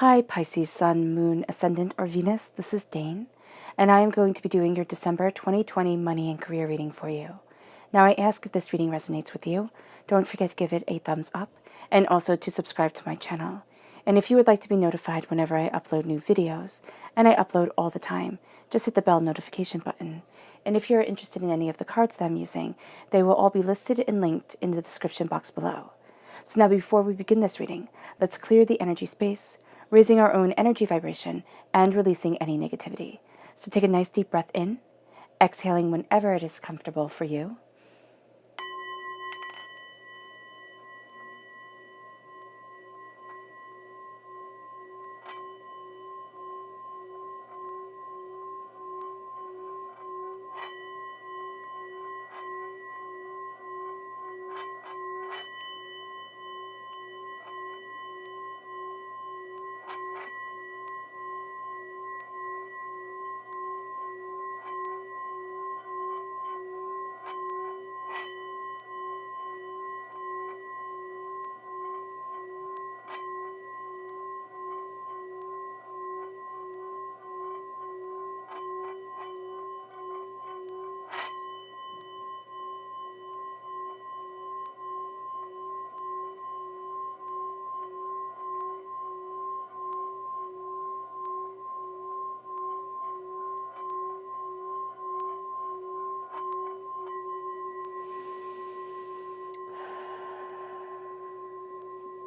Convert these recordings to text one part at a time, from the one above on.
Hi Pisces, Sun, Moon, Ascendant, or Venus. This is Dane, and I am going to be doing your December 2020 money and career reading for you. Now I ask if this reading resonates with you, don't forget to give it a thumbs up, and also to subscribe to my channel. And if you would like to be notified whenever I upload new videos, and I upload all the time, just hit the bell notification button. And if you're interested in any of the cards that I'm using, they will all be listed and linked in the description box below. So now before we begin this reading, let's clear the energy space, raising our own energy vibration and releasing any negativity. So take a nice deep breath in, exhaling whenever it is comfortable for you.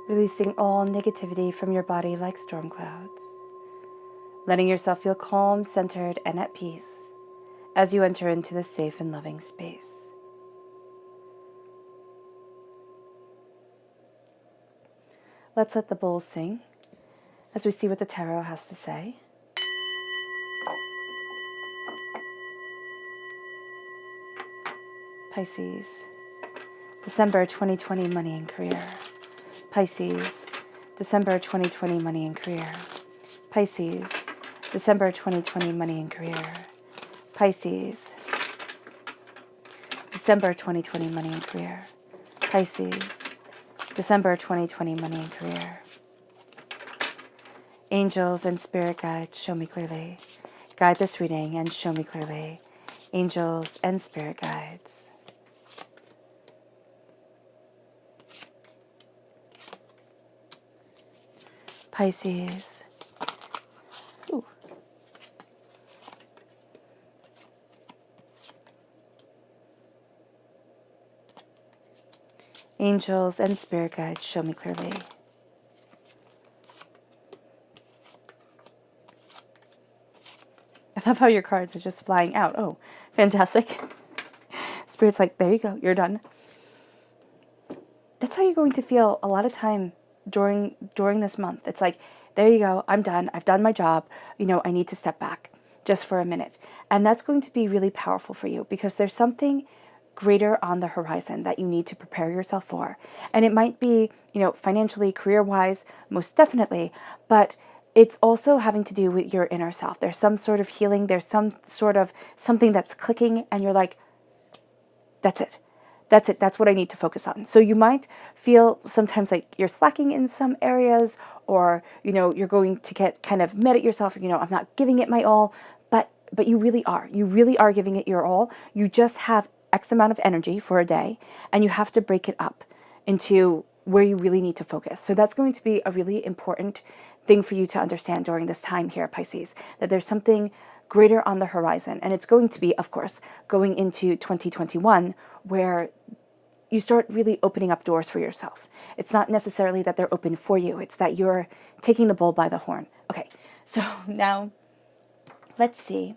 Releasing all negativity from your body like storm clouds. Letting yourself feel calm, centered, and at peace as you enter into this safe and loving space. Let's let the bowl sing as we see what the tarot has to say. Pisces, December 2020 money and career. Pisces, December 2020 money and career. Pisces, December 2020 money and career. Pisces, December 2020 money and career. Pisces, December 2020 money and career. Angels and spirit guides, show me clearly. Guide this reading and show me clearly. Angels and spirit guides. Pisces. Ooh. Angels and spirit guides, show me clearly. I love how your cards are just flying out. Oh, fantastic. Spirit's like, there you go, you're done. That's how you're going to feel a lot of time during this month. It's like, there you go, I'm done. I've done my job. I need to step back just for a minute. And that's going to be really powerful for you because there's something greater on the horizon that you need to prepare yourself for. And it might be, financially, career-wise, most definitely, but it's also having to do with your inner self. There's some sort of healing. There's some sort of something that's clicking and you're like, that's it. That's it. That's what I need to focus on. So you might feel sometimes like you're slacking in some areas or, you're going to get kind of mad at yourself. I'm not giving it my all, but you really are. You really are giving it your all. You just have X amount of energy for a day and you have to break it up into where you really need to focus. So that's going to be a really important thing for you to understand during this time here, Pisces, that there's something greater on the horizon. And it's going to be, of course, going into 2021 where you start really opening up doors for yourself. It's not necessarily that they're open for you. It's that you're taking the bull by the horn. Okay, so now let's see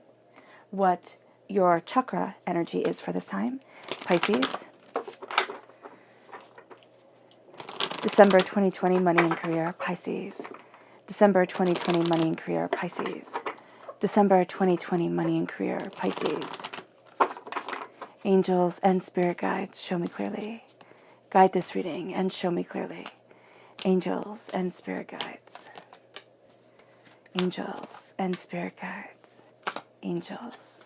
what your chakra energy is for this time. Pisces, December 2020 money and career. Pisces, December 2020 money and career. Pisces, December 2020 money and career. Pisces. Angels and spirit guides, show me clearly. Guide this reading and show me clearly. Angels and spirit guides. Angels and spirit guides. Angels.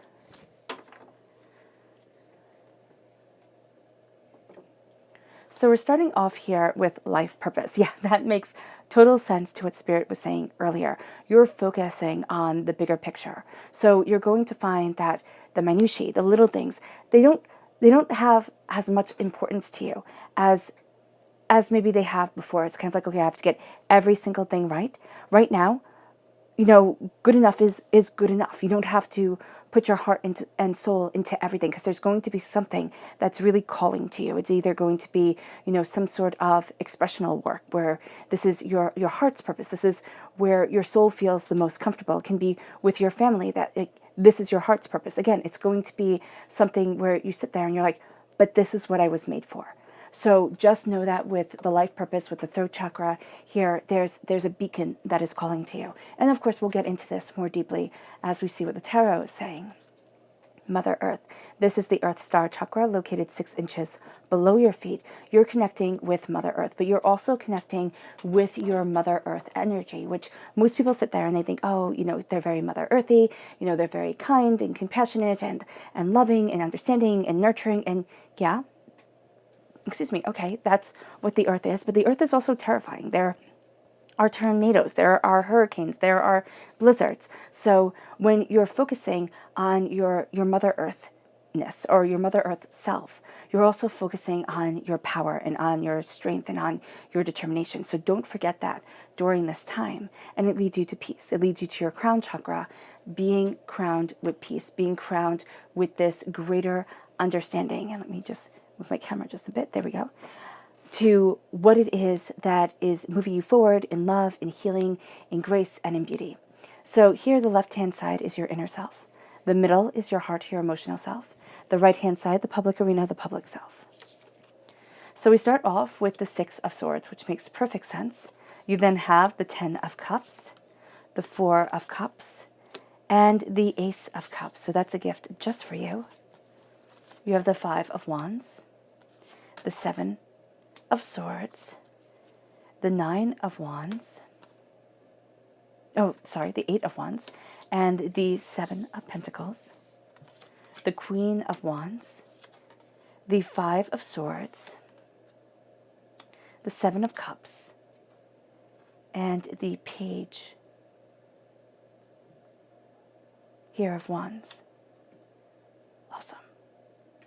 So we're starting off here with life purpose. Yeah, that makes total sense to what Spirit was saying earlier. You're focusing on the bigger picture. So you're going to find that the minutiae, the little things, they don't have as much importance to you as maybe they have before. It's kind of like, okay, I have to get every single thing right. Right now, good enough is good enough. You don't have to put your heart into and soul into everything, because there's going to be something that's really calling to you. It's either going to be, some sort of expressional work where this is your heart's purpose. This is where your soul feels the most comfortable. It can be with your family this is your heart's purpose. Again, it's going to be something where you sit there and you're like, but this is what I was made for. So just know that with the life purpose, with the throat chakra here, there's a beacon that is calling to you. And of course, we'll get into this more deeply as we see what the tarot is saying. Mother Earth. This is the Earth Star chakra located 6 inches below your feet. You're connecting with Mother Earth, but you're also connecting with your Mother Earth energy, which most people sit there and they think, oh, they're very Mother Earthy, they're very kind and compassionate and loving and understanding and nurturing. And yeah, okay, that's what the earth is, but the earth is also terrifying. There are tornadoes, there are hurricanes, there are blizzards. So when you're focusing on your Mother Earthness or your Mother Earth self, you're also focusing on your power and on your strength and on your determination. So don't forget that during this time. And it leads you to peace. It leads you to your crown chakra, being crowned with peace, being crowned with this greater understanding. And let me just move my camera just a bit. There we go. To what it is that is moving you forward in love, in healing, in grace, and in beauty. So here, the left-hand side is your inner self. The middle is your heart, your emotional self. The right-hand side, the public arena, the public self. So we start off with the 6 of Swords, which makes perfect sense. You then have the 10 of Cups, the 4 of Cups, and the Ace of Cups. So that's a gift just for you. You have the 5 of Wands, the 7 of Swords, the 9 of Wands, the 8 of Wands, and the 7 of Pentacles, the Queen of Wands, the 5 of Swords, the 7 of Cups, and the Page here of Wands. Awesome.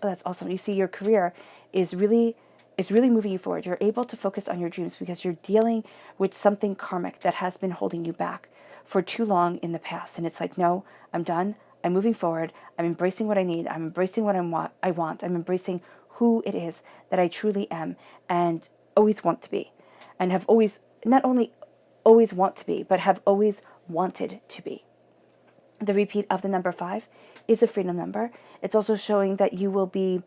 Oh, that's awesome. You see, your career is really moving you forward. You're able to focus on your dreams because you're dealing with something karmic that has been holding you back for too long in the past. And it's like, no, I'm done. I'm moving forward. I'm embracing what I need. I'm embracing what I want. I'm embracing who it is that I truly am and always want to be. And have always, not only always want to be, but have always wanted to be. The repeat of the number 5 is a freedom number. It's also showing that you'll be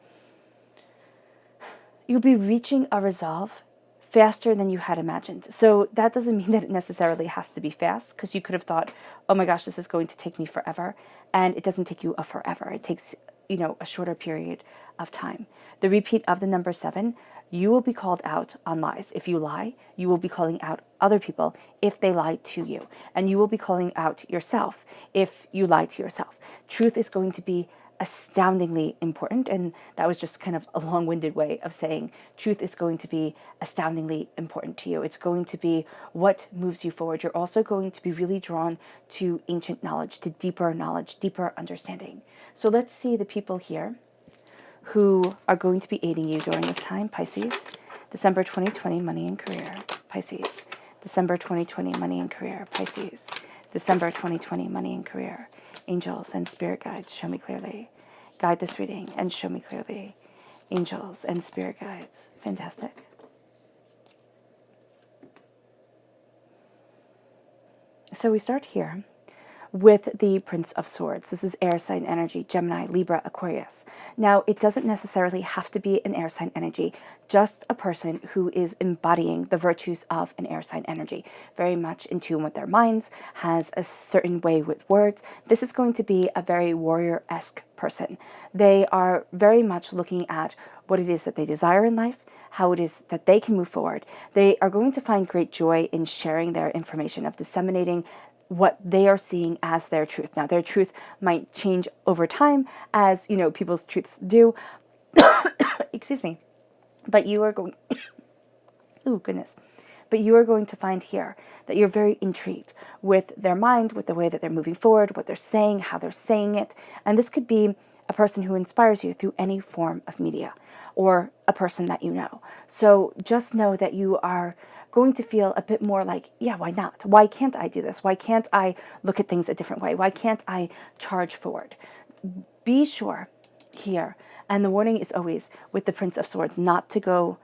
reaching a resolve faster than you had imagined. So that doesn't mean that it necessarily has to be fast, because you could have thought, oh my gosh, this is going to take me forever. And it doesn't take you a forever. It takes, a shorter period of time. The repeat of the number 7, you will be called out on lies. If you lie, you will be calling out other people if they lie to you. And you will be calling out yourself if you lie to yourself. Truth is going to be astoundingly important, and that was just kind of a long-winded way of saying truth is going to be astoundingly important to you. It's going to be what moves you forward. You're also going to be really drawn to ancient knowledge, to deeper knowledge, deeper understanding. So let's see the people here who are going to be aiding you during this time. Pisces, December 2020, money and career. Pisces, December 2020, money and career. Pisces, December 2020, money and career. Angels and spirit guides, show me clearly. Guide this reading and show me clearly. Angels and spirit guides. Fantastic. So we start here with the Prince of Swords. This is air sign energy, Gemini, Libra, Aquarius. Now, it doesn't necessarily have to be an air sign energy, just a person who is embodying the virtues of an air sign energy, very much in tune with their minds, has a certain way with words. This is going to be a very warrior-esque person. They are very much looking at what it is that they desire in life, how it is that they can move forward. They are going to find great joy in sharing their information, of disseminating what they are seeing as their truth. Now, their truth might change over time, as, people's truths do. Excuse me. But you are going... oh, goodness. But you are going to find here that you're very intrigued with their mind, with the way that they're moving forward, what they're saying, how they're saying it. And this could be a person who inspires you through any form of media, or a person that you know. So just know that you are going to feel a bit more like, yeah, why not? Why can't I do this? Why can't I look at things a different way? Why can't I charge forward? Be sure here, and the warning is always with the Prince of Swords, not to go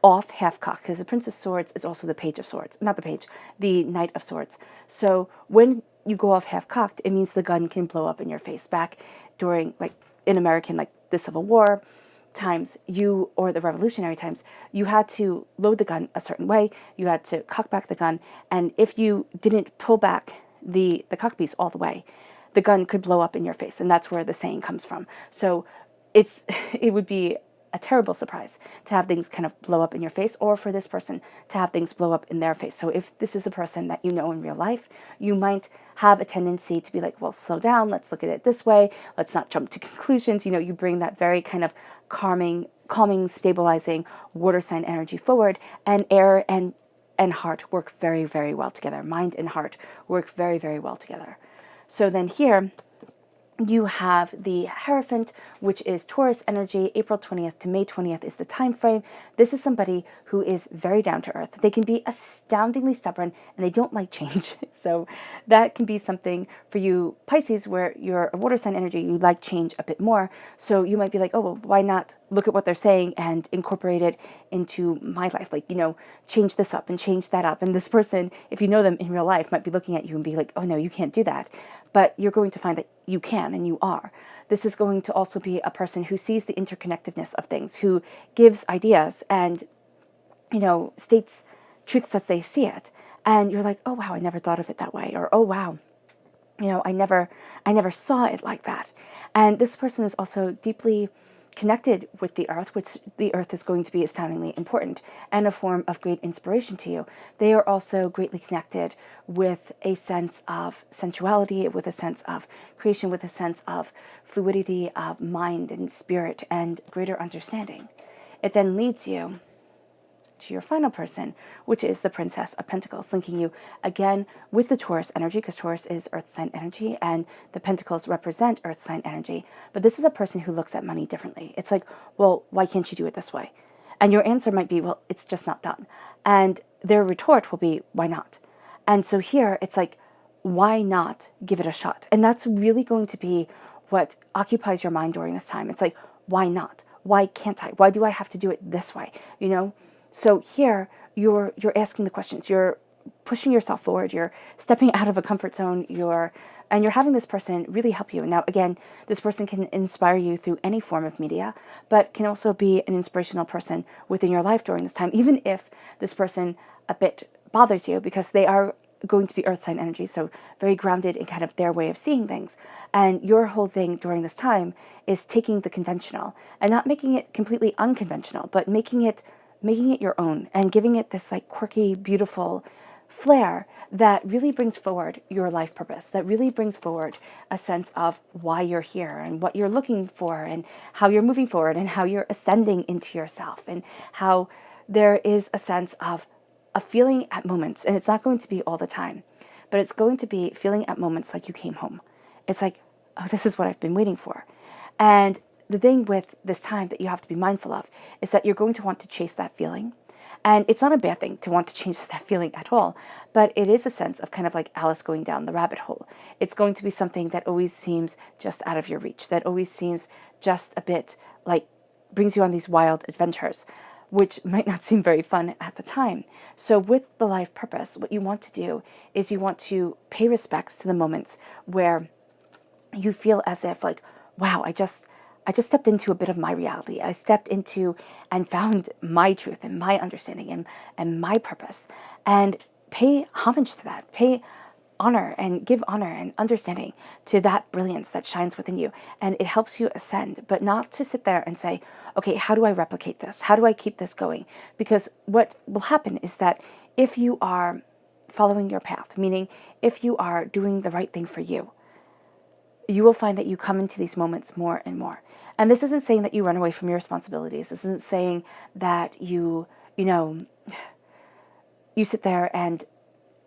off half-cocked, because the Prince of Swords is also the Page of Swords. Not the Page, the Knight of Swords. So when you go off half-cocked, it means the gun can blow up in your face. Back during, like, in American, like, the Civil War times, or the Revolutionary times, you had to load the gun a certain way, you had to cock back the gun, and if you didn't pull back the cock piece all the way, the gun could blow up in your face, and that's where the saying comes from. So it would be a terrible surprise to have things kind of blow up in your face, or for this person to have things blow up in their face. So if this is a person that you know in real life, you might have a tendency to be like, well, slow down, let's look at it this way, let's not jump to conclusions. You know, you bring that very kind of calming, stabilizing water sign energy forward, and air and heart work very, very well together. Mind and heart work very, very well together. So then here, you have the Hierophant, which is Taurus energy. April 20th to May 20th is the time frame. This is somebody who is very down to earth. They can be astoundingly stubborn, and they don't like change. So that can be something for you, Pisces, where you're a water sign energy, you like change a bit more. So you might be like, oh, well, why not look at what they're saying and incorporate it into my life? Like, you know, change this up and change that up. And this person, if you know them in real life, might be looking at you and be like, oh, no, you can't do that. But you're going to find that you can, and you are. This is going to also be a person who sees the interconnectedness of things, who gives ideas and, you know, states truths as they see it. And you're like, oh, wow, I never thought of it that way. Or, oh, wow, you know, I never saw it like that. And this person is also deeply connected with the earth, which the earth is going to be astoundingly important and a form of great inspiration to you. They are also greatly connected with a sense of sensuality, with a sense of creation, with a sense of fluidity of mind and spirit and greater understanding. It then leads you to your final person, which is the Princess of Pentacles, linking you again with the Taurus energy, because Taurus is earth sign energy and the Pentacles represent earth sign energy. But this is a person who looks at money differently. It's like, well, why can't you do it this way? And your answer might be, well, it's just not done. And their retort will be, why not? And so here it's like, why not give it a shot? And that's really going to be what occupies your mind during this time. It's like, why not? Why can't I? Why do I have to do it this way? You know? So here, you're asking the questions, you're pushing yourself forward, you're stepping out of a comfort zone, you're having this person really help you. Now, again, this person can inspire you through any form of media, but can also be an inspirational person within your life during this time, even if this person a bit bothers you, because they are going to be earth sign energy, so very grounded in kind of their way of seeing things. And your whole thing during this time is taking the conventional and not making it completely unconventional, but making it your own and giving it this like quirky, beautiful flair that really brings forward your life purpose, that really brings forward a sense of why you're here and what you're looking for and how you're moving forward and how you're ascending into yourself, and how there is a sense of a feeling at moments, and it's not going to be all the time, but it's going to be feeling at moments like you came home. It's like, oh, this is what I've been waiting for. And the thing with this time that you have to be mindful of is that you're going to want to chase that feeling. And it's not a bad thing to want to chase that feeling at all, but it is a sense of kind of like Alice going down the rabbit hole. It's going to be something that always seems just out of your reach, that always seems just a bit like brings you on these wild adventures, which might not seem very fun at the time. So with the life purpose, what you want to do is you want to pay respects to the moments where you feel as if like, wow, I just stepped into a bit of my reality. I stepped into and found my truth and my understanding and my purpose. And pay homage to that. Pay honor and give honor and understanding to that brilliance that shines within you. And it helps you ascend, but not to sit there and say, okay, how do I replicate this? How do I keep this going? Because what will happen is that if you are following your path, meaning if you are doing the right thing for you, you will find that you come into these moments more and more. And this isn't saying that you run away from your responsibilities. This isn't saying that you you sit there and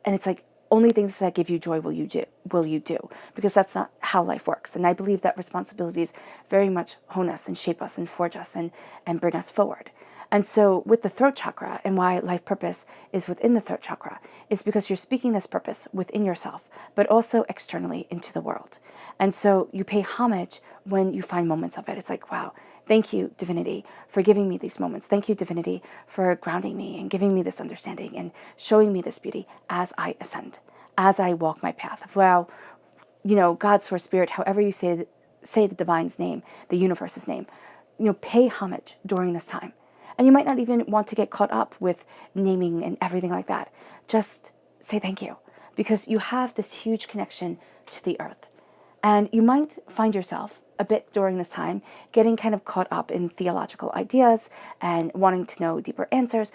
it's like, only things that give you joy will you do, because that's not how life works. And I believe that responsibilities very much hone us and shape us and forge us and bring us forward. And so with the throat chakra, and why life purpose is within the throat chakra, is because you're speaking this purpose within yourself, but also externally into the world. And so you pay homage when you find moments of it. It's like, wow, thank you, divinity, for giving me these moments. Thank you, divinity, for grounding me and giving me this understanding and showing me this beauty as I ascend, as I walk my path. Wow, God, source, spirit, however you say the divine's name, the universe's name, pay homage during this time. And you might not even want to get caught up with naming and everything like that. Just say thank you, because you have this huge connection to the earth. And you might find yourself a bit during this time getting kind of caught up in theological ideas and wanting to know deeper answers.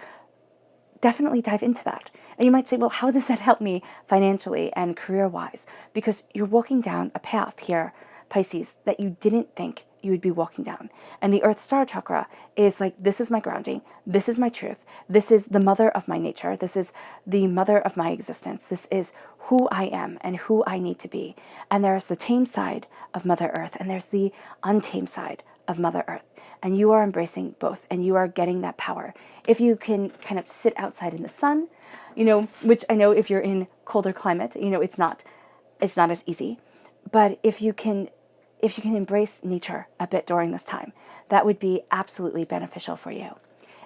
Definitely dive into that. And you might say, well, how does that help me financially and career-wise? Because you're walking down a path here, Pisces, that you didn't think you would be walking down. And the Earth Star Chakra is like, this is my grounding, this is my truth, this is the mother of my nature, this is the mother of my existence, this is who I am and who I need to be. And there's the tame side of Mother Earth, and there's the untamed side of Mother Earth. And you are embracing both, and you are getting that power. If you can kind of sit outside in the sun, which I know if you're in colder climate, it's not as easy. But if you can embrace nature a bit during this time, that would be absolutely beneficial for you.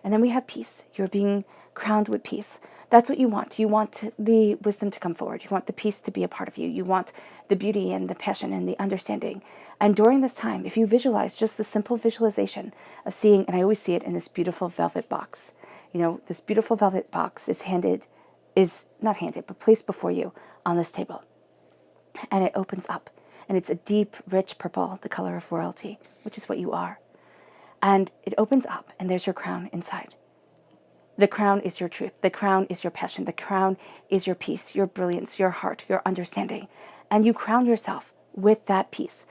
And then we have peace. You're being crowned with peace. That's what you want. You want the wisdom to come forward. You want the peace to be a part of you. You want the beauty and the passion and the understanding. And during this time, if you visualize just the simple visualization of seeing, and I always see it in this beautiful velvet box. This beautiful velvet box is not handed, but placed before you on this table. And it opens up. And it's a deep, rich purple, the color of royalty, which is what you are. And it opens up, and there's your crown inside. The crown is your truth. The crown is your passion. The crown is your peace, your brilliance, your heart, your understanding. And you crown yourself with that peace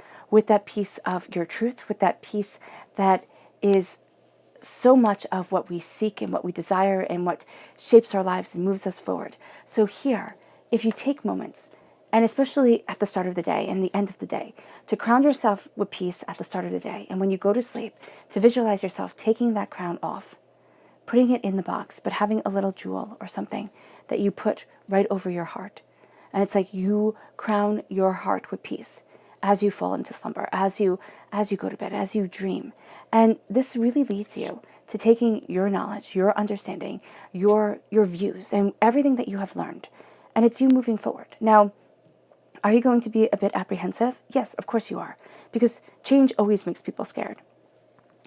of your truth, with that peace that is so much of what we seek and what we desire and what shapes our lives and moves us forward. So here, if you take moments, and especially at the start of the day and the end of the day, to crown yourself with peace at the start of the day. And when you go to sleep, to visualize yourself taking that crown off, putting it in the box, but having a little jewel or something that you put right over your heart. And it's like you crown your heart with peace as you fall into slumber, as you go to bed, as you dream. And this really leads you to taking your knowledge, your understanding, your views, and everything that you have learned. And it's you moving forward. Now, are you going to be a bit apprehensive? Yes, of course you are, because change always makes people scared.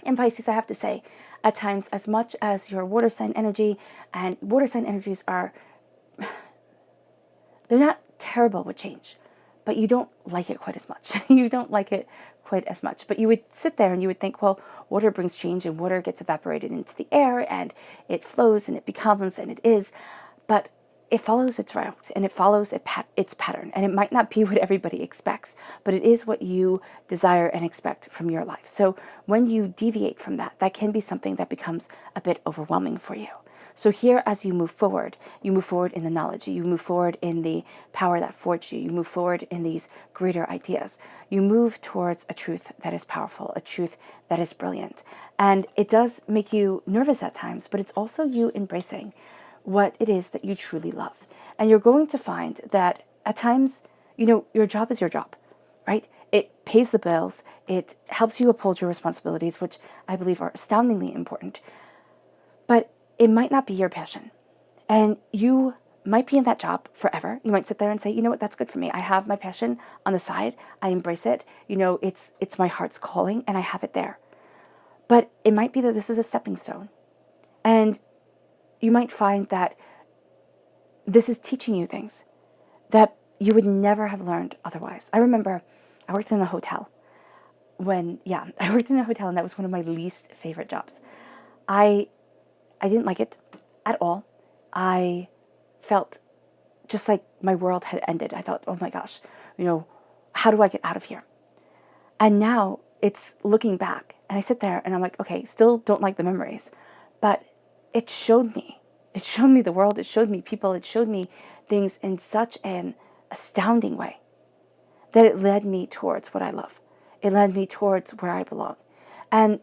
And Pisces, I have to say, at times, as much as your water sign energy, and water sign energies are, they're not terrible with change, but you don't like it quite as much. You don't like it quite as much. But you would sit there and you would think, well, water brings change, and water gets evaporated into the air, and it flows, and it becomes, and it is. But it follows its route, and it follows its pattern. And it might not be what everybody expects, but it is what you desire and expect from your life. So when you deviate from that, that can be something that becomes a bit overwhelming for you. So here, as you move forward in the knowledge, you move forward in the power that forged you, you move forward in these greater ideas, you move towards a truth that is powerful, a truth that is brilliant. And it does make you nervous at times, but it's also you embracing what it is that you truly love. And you're going to find that at times, your job is your job, right? It pays the bills. It helps you uphold your responsibilities, which I believe are astoundingly important. But it might not be your passion. And you might be in that job forever. You might sit there and say, you know what, that's good for me. I have my passion on the side. I embrace it. It's my heart's calling, and I have it there. But it might be that this is a stepping stone. And you might find that this is teaching you things that you would never have learned otherwise. I remember I worked in a hotel and that was one of my least favorite jobs. I didn't like it at all. I felt just like my world had ended. I thought, oh my gosh, how do I get out of here? And now it's looking back, and I sit there and I'm like, okay, still don't like the memories, but it showed me It showed me the world. It showed me people. It showed me things in such an astounding way that it led me towards what I love. It led me towards where I belong. And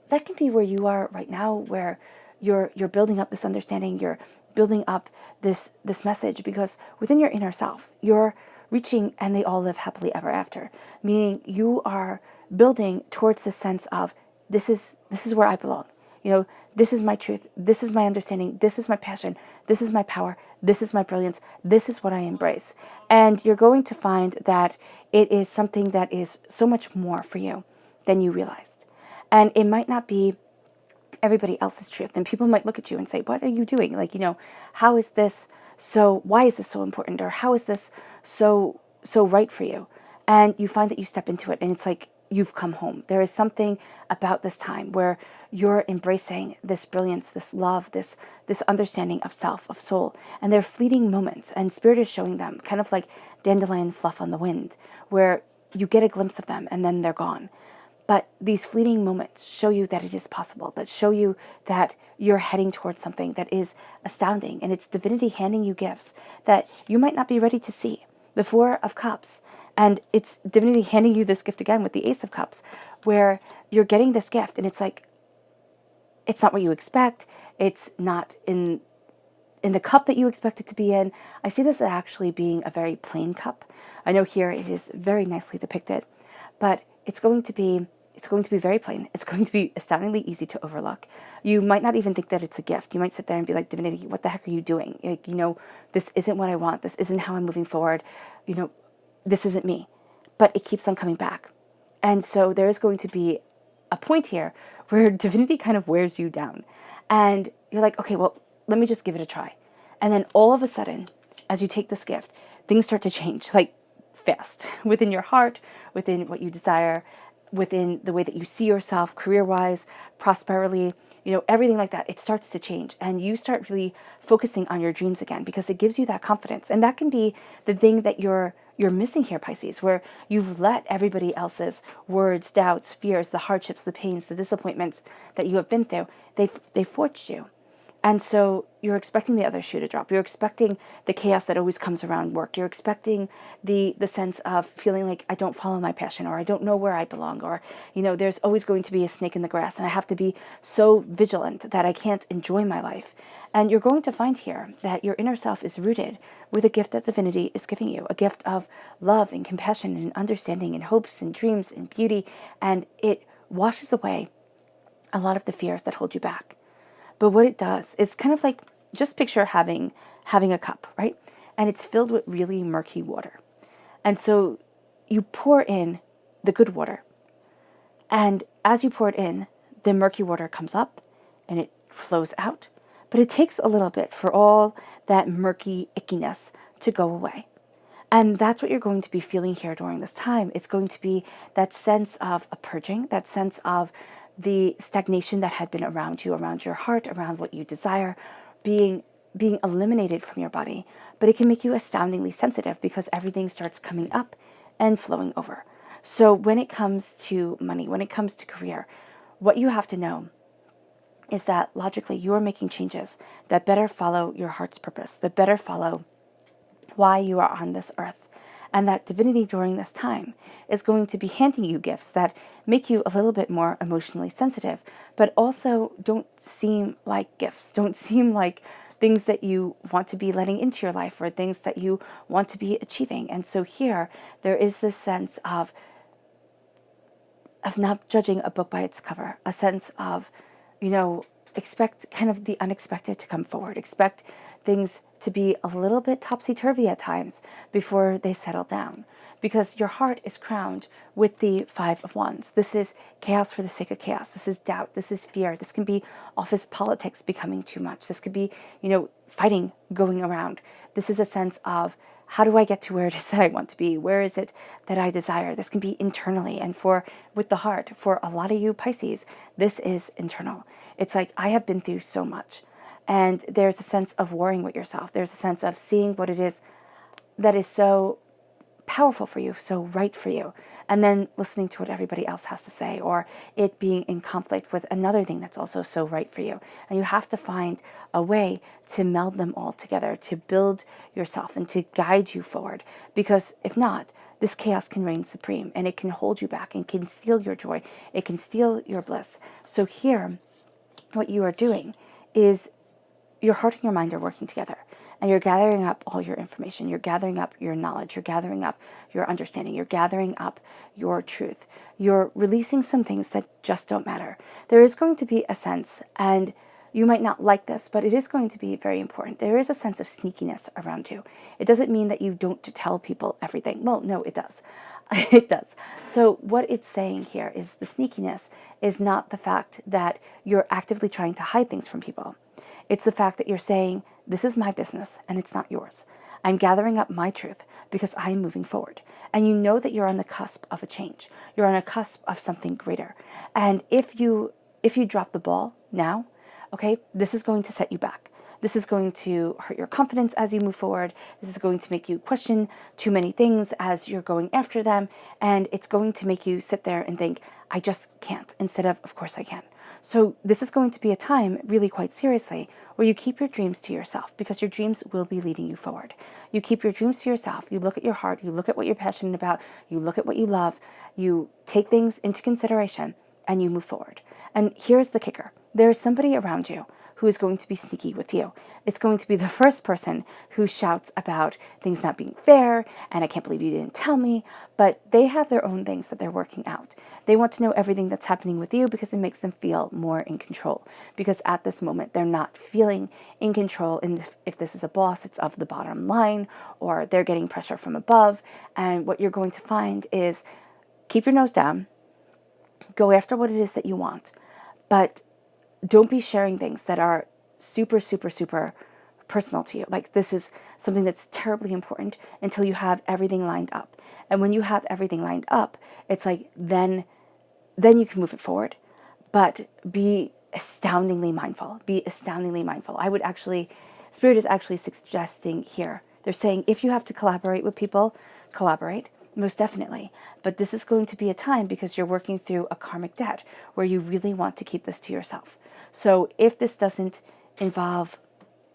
that can be where you are right now, where you're building up this understanding, you're building up this message, because within your inner self, you're reaching, and they all live happily ever after, meaning you are building towards the sense of this is where I belong. This is my truth, this is my understanding, this is my passion, this is my power, this is my brilliance, this is what I embrace. And you're going to find that it is something that is so much more for you than you realized. And it might not be everybody else's truth. And people might look at you and say, what are you doing? How is this why is this so important? Or how is this so right for you? And you find that you step into it and it's like you've come home. There is something about this time where you're embracing this brilliance, this love, this understanding of self, of soul. And they're fleeting moments, and Spirit is showing them, kind of like dandelion fluff on the wind, where you get a glimpse of them and then they're gone. But these fleeting moments show you that it is possible, that show you that you're heading towards something that is astounding. And it's divinity handing you gifts that you might not be ready to see. The Four of Cups. And it's divinity handing you this gift again with the Ace of Cups, where you're getting this gift and it's like, it's not what you expect. It's not in the cup that you expect it to be in. I see this as actually being a very plain cup. I know here it is very nicely depicted, but it's going to be very plain. It's going to be astoundingly easy to overlook. You might not even think that it's a gift. You might sit there and be like, divinity, what the heck are you doing? This isn't what I want. This isn't how I'm moving forward. This isn't me. But it keeps on coming back. And so there is going to be a point here where divinity kind of wears you down. And you're like, okay, well, let me just give it a try. And then all of a sudden, as you take this gift, things start to change, like fast, within your heart, within what you desire, within the way that you see yourself, career-wise, prosperity, everything like that. It starts to change, and you start really focusing on your dreams again, because it gives you that confidence. And that can be the thing that you're missing here, Pisces, where you've let everybody else's words, doubts, fears, the hardships, the pains, the disappointments that you have been through, they forged you. And so you're expecting the other shoe to drop. You're expecting the chaos that always comes around work. You're expecting the sense of feeling like I don't follow my passion, or I don't know where I belong, or, there's always going to be a snake in the grass and I have to be so vigilant that I can't enjoy my life. And you're going to find here that your inner self is rooted with a gift that divinity is giving you, a gift of love and compassion and understanding and hopes and dreams and beauty. And it washes away a lot of the fears that hold you back. But what it does is kind of like, just picture having a cup, right? And it's filled with really murky water. And so you pour in the good water. And as you pour it in, the murky water comes up and it flows out. But it takes a little bit for all that murky ickiness to go away. And that's what you're going to be feeling here during this time. It's going to be that sense of a purging, that sense of the stagnation that had been around you, around your heart, around what you desire, being eliminated from your body. But it can make you astoundingly sensitive, because everything starts coming up and flowing over. So when it comes to money, when it comes to career, what you have to know is that logically you are making changes that better follow your heart's purpose, that better follow why you are on this earth. And that divinity during this time is going to be handing you gifts that make you a little bit more emotionally sensitive, but also don't seem like gifts, don't seem like things that you want to be letting into your life, or things that you want to be achieving. And so here, there is this sense of not judging a book by its cover, a sense of, expect kind of the unexpected to come forward, expect things to be a little bit topsy-turvy at times before they settle down, because your heart is crowned with the Five of Wands. This is chaos for the sake of chaos. This is doubt. This is fear. This can be office politics becoming too much. This could be, fighting going around. This is a sense of, how do I get to where it is that I want to be? Where is it that I desire? This can be internally. And with the heart, for a lot of you Pisces, this is internal. It's like, I have been through so much. And there's a sense of warring with yourself. There's a sense of seeing what it is that is so powerful for you, so right for you, and then listening to what everybody else has to say, or it being in conflict with another thing that's also so right for you. And you have to find a way to meld them all together, to build yourself and to guide you forward. Because if not, this chaos can reign supreme, and it can hold you back and can steal your joy. It can steal your bliss. So here, what you are doing is your heart and your mind are working together, and you're gathering up all your information. You're gathering up your knowledge. You're gathering up your understanding. You're gathering up your truth. You're releasing some things that just don't matter. There is going to be a sense, and you might not like this, but it is going to be very important. There is a sense of sneakiness around you. It doesn't mean that you don't tell people everything. Well, no, it does. It does. So what it's saying here is the sneakiness is not the fact that you're actively trying to hide things from people. It's the fact that you're saying, this is my business and it's not yours. I'm gathering up my truth because I am moving forward. And you know that you're on the cusp of a change. You're on a cusp of something greater. And if you drop the ball now, okay, this is going to set you back. This is going to hurt your confidence as you move forward. This is going to make you question too many things as you're going after them. And it's going to make you sit there and think, I just can't, instead of course I can. So this is going to be a time, really quite seriously, where you keep your dreams to yourself, because your dreams will be leading you forward. You keep your dreams to yourself. You look at your heart. You look at what you're passionate about. You look at what you love. You take things into consideration and you move forward. And here's the kicker. There is somebody around you who is going to be sneaky with you. It's going to be the first person who shouts about things not being fair, and I can't believe you didn't tell me, but they have their own things that they're working out. They want to know everything that's happening with you because it makes them feel more in control. Because at this moment, they're not feeling in control, and if this is a boss, it's of the bottom line, or they're getting pressure from above. And what you're going to find is keep your nose down, go after what it is that you want, but don't be sharing things that are super, super, super personal to you. Like, this is something that's terribly important until you have everything lined up. And when you have everything lined up, it's like, then you can move it forward. But be astoundingly mindful. Be astoundingly mindful. Spirit is actually suggesting here. They're saying, if you have to collaborate with people, collaborate. Most definitely. But this is going to be a time, because you're working through a karmic debt, where you really want to keep this to yourself. So if this doesn't involve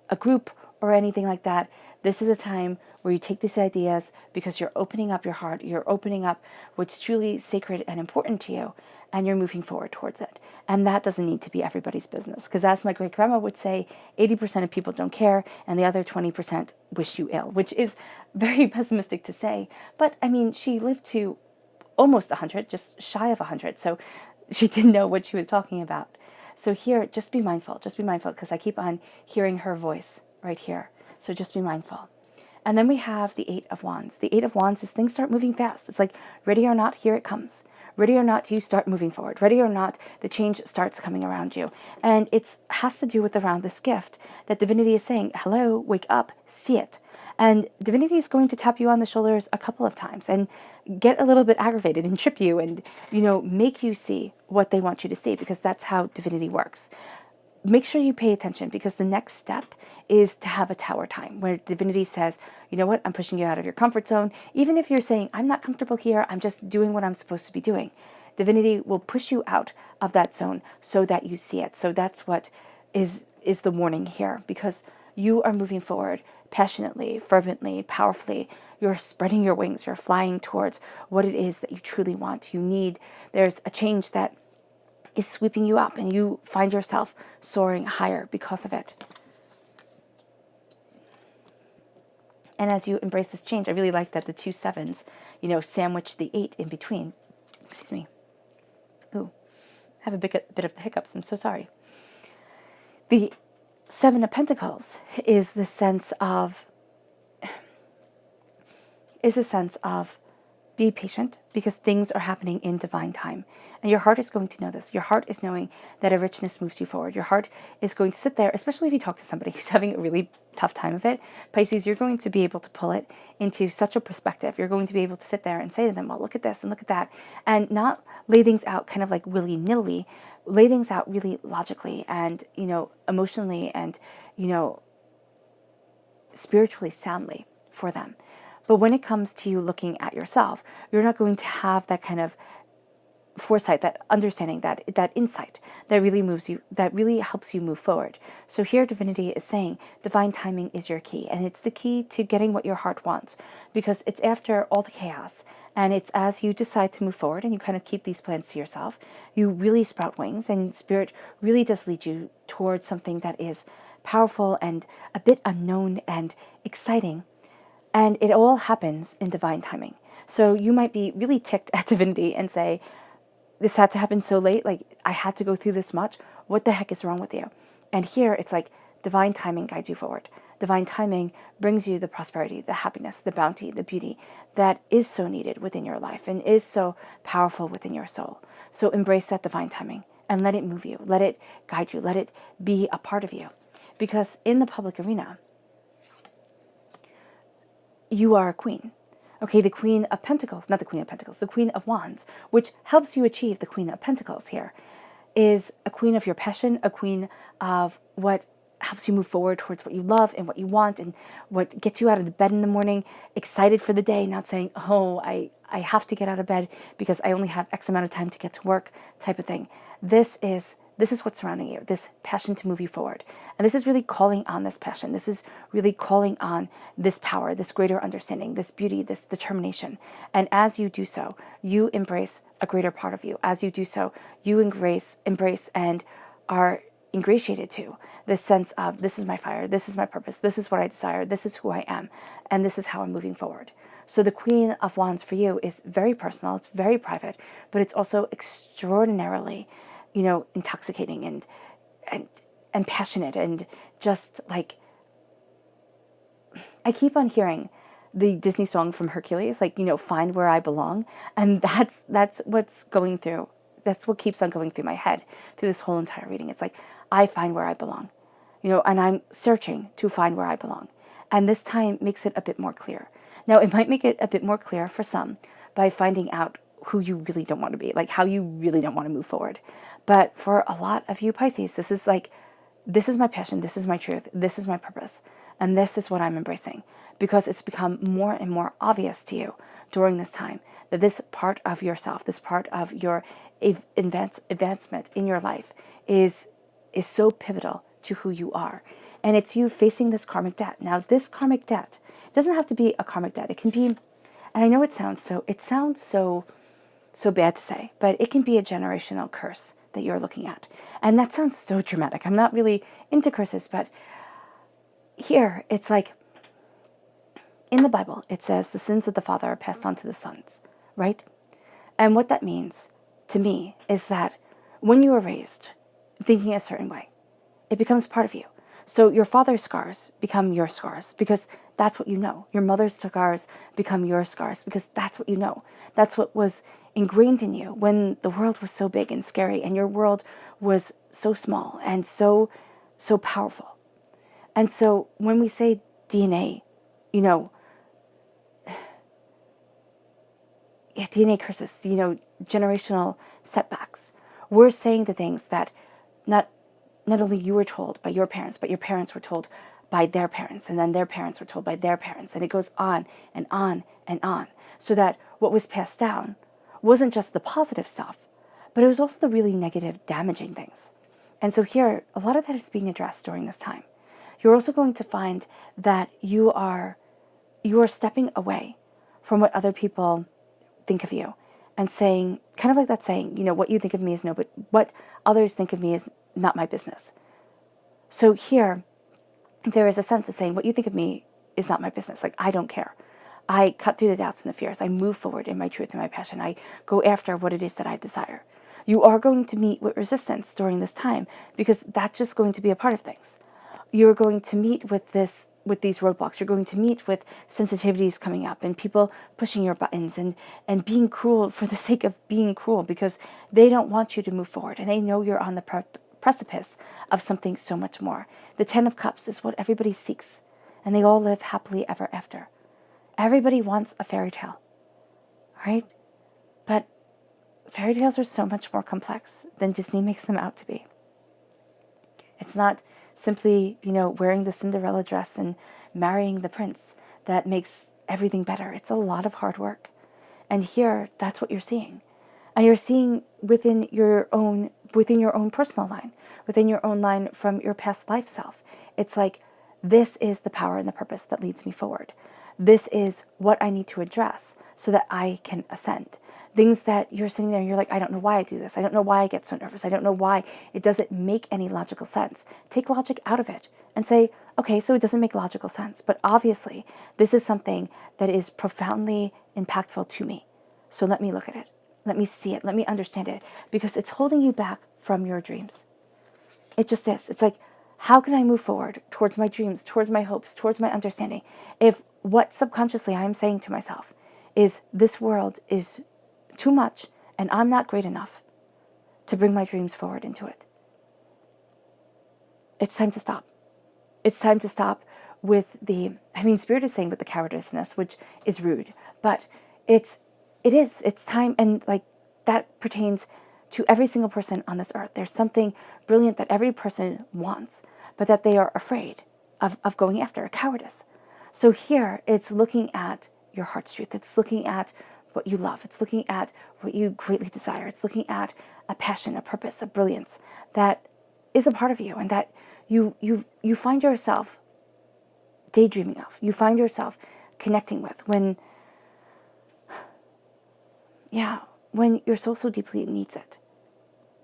a group or anything like that, this is a time where you take these ideas, because you're opening up your heart, you're opening up what's truly sacred and important to you, and you're moving forward towards it. And that doesn't need to be everybody's business, because as my great-grandma would say, 80% of people don't care, and the other 20% wish you ill, which is very pessimistic to say. But, I mean, she lived to almost 100, just shy of 100, so she didn't know what she was talking about. So here, just be mindful, because I keep on hearing her voice right here. So just be mindful. And then we have the Eight of Wands. The Eight of Wands is things start moving fast. It's like, ready or not, here it comes. Ready or not, you start moving forward. Ready or not, the change starts coming around you. And it has to do with around this gift that divinity is saying, hello, wake up, see it. And divinity is going to tap you on the shoulders a couple of times and get a little bit aggravated and trip you and, make you see what they want you to see, because that's how divinity works. Make sure you pay attention, because the next step is to have a tower time where divinity says, you know what, I'm pushing you out of your comfort zone. Even if you're saying, I'm not comfortable here, I'm just doing what I'm supposed to be doing. Divinity will push you out of that zone so that you see it. So that's what is the warning here, because you are moving forward passionately, fervently, powerfully. You're spreading your wings. You're flying towards what it is that you truly want. There's a change that is sweeping you up, and you find yourself soaring higher because of it. And as you embrace this change, I really like that the 2 sevens, sandwich the 8 in between. Excuse me. Ooh, I have a bit of the hiccups. I'm so sorry. The 7 of Pentacles is the sense of be patient, because things are happening in divine time. And your heart is going to know this. Your heart is knowing that a richness moves you forward. Your heart is going to sit there, especially if you talk to somebody who's having a really tough time of it. Pisces, you're going to be able to pull it into such a perspective. You're going to be able to sit there and say to them, well, look at this and look at that. And not lay things out kind of like willy-nilly. Lay things out really logically and, emotionally and, spiritually soundly for them. But when it comes to you looking at yourself, you're not going to have that kind of foresight, that understanding, that insight that really moves you, that really helps you move forward. So here divinity is saying divine timing is your key, and it's the key to getting what your heart wants, because it's after all the chaos, and it's as you decide to move forward and you kind of keep these plans to yourself, you really sprout wings, and spirit really does lead you towards something that is powerful and a bit unknown and exciting. And it all happens in divine timing. So you might be really ticked at divinity and say, this had to happen so late, like I had to go through this much. What the heck is wrong with you? And here it's like divine timing guides you forward. Divine timing brings you the prosperity, the happiness, the bounty, the beauty that is so needed within your life and is so powerful within your soul. So embrace that divine timing and let it move you, let it guide you, let it be a part of you. Because in the public arena, you are a queen. Okay, the Queen of Pentacles, not the Queen of Pentacles, the Queen of Wands, which helps you achieve the Queen of Pentacles here, is a queen of your passion, a queen of what helps you move forward towards what you love and what you want and what gets you out of the bed in the morning, excited for the day, not saying, oh, I have to get out of bed because I only have X amount of time to get to work type of thing. This is what's surrounding you, this passion to move you forward. And this is really calling on this passion. This is really calling on this power, this greater understanding, this beauty, this determination. And as you do so, you embrace a greater part of you. As you do so, you embrace and are ingratiated to this sense of, this is my fire, this is my purpose, this is what I desire, this is who I am, and this is how I'm moving forward. So the Queen of Wands for you is very personal, it's very private, but it's also extraordinarily, intoxicating and passionate, and just like, I keep on hearing the Disney song from Hercules, like, find where I belong. And that's what's going through. That's what keeps on going through my head through this whole entire reading. It's like, I find where I belong, and I'm searching to find where I belong. And this time makes it a bit more clear. Now, it might make it a bit more clear for some by finding out who you really don't want to be, like how you really don't want to move forward. But for a lot of you Pisces, this is my passion, this is my truth, this is my purpose, and this is what I'm embracing, because it's become more and more obvious to you during this time that this part of yourself, this part of your advancement in your life is so pivotal to who you are. And it's you facing this karmic debt. Now, this karmic debt doesn't have to be a karmic debt. It can be, and I know it sounds so bad to say, but it can be a generational curse that you're looking at. And that sounds so dramatic. I'm not really into curses, but here it's like, in the Bible, it says the sins of the father are passed on to the sons, right? And what that means to me is that when you are raised thinking a certain way, it becomes part of you. So your father's scars become your scars because that's what you know. Your mother's scars become your scars because that's what you know. That's what was ingrained in you when the world was so big and scary and your world was so small and so powerful. And so when we say DNA, DNA curses, generational setbacks, we're saying the things that not only you were told by your parents, but your parents were told by their parents, and then their parents were told by their parents, and it goes on and on and on, so that what was passed down wasn't just the positive stuff, but it was also the really negative, damaging things. And so here, a lot of that is being addressed during this time. You're also going to find that you are stepping away from what other people think of you and saying, kind of like that saying, what you think of me is no, but what others think of me is not my business. So here, there is a sense of saying, what you think of me is not my business. Like, I don't care. I cut through the doubts and the fears. I move forward in my truth and my passion. I go after what it is that I desire. You are going to meet with resistance during this time because that's just going to be a part of things. You're going to meet with these roadblocks. You're going to meet with sensitivities coming up and people pushing your buttons and being cruel for the sake of being cruel because they don't want you to move forward and they know you're on the precipice of something so much more. The 10 of Cups is what everybody seeks, and they all live happily ever after. Everybody wants a fairy tale, right? But fairy tales are so much more complex than Disney makes them out to be. It's not simply, wearing the Cinderella dress and marrying the prince that makes everything better. It's a lot of hard work. And here, that's what you're seeing. And you're seeing within your own personal line, within your own line from your past life self. It's like, this is the power and the purpose that leads me forward. This is what I need to address so that I can ascend. Things that you're sitting there and you're like, I don't know why I do this. I don't know why I get so nervous. I don't know why it doesn't make any logical sense. Take logic out of it and say, okay, so it doesn't make logical sense, but obviously this is something that is profoundly impactful to me. So let me look at it. Let me see it. Let me understand it, because it's holding you back from your dreams. It just is. It's like, how can I move forward towards my dreams, towards my hopes, towards my understanding, if what subconsciously I'm saying to myself is, this world is too much and I'm not great enough to bring my dreams forward into it. It's time to stop. It's time to stop with Spirit is saying with the cowardiceness, which is rude, but it's time. And like, that pertains to every single person on this earth. There's something brilliant that every person wants, but that they are afraid of going after, a cowardice. So here it's looking at your heart's truth. It's looking at what you love. It's looking at what you greatly desire. It's looking at a passion, a purpose, a brilliance that is a part of you, and that you find yourself daydreaming of. You find yourself connecting with when your soul so deeply needs it.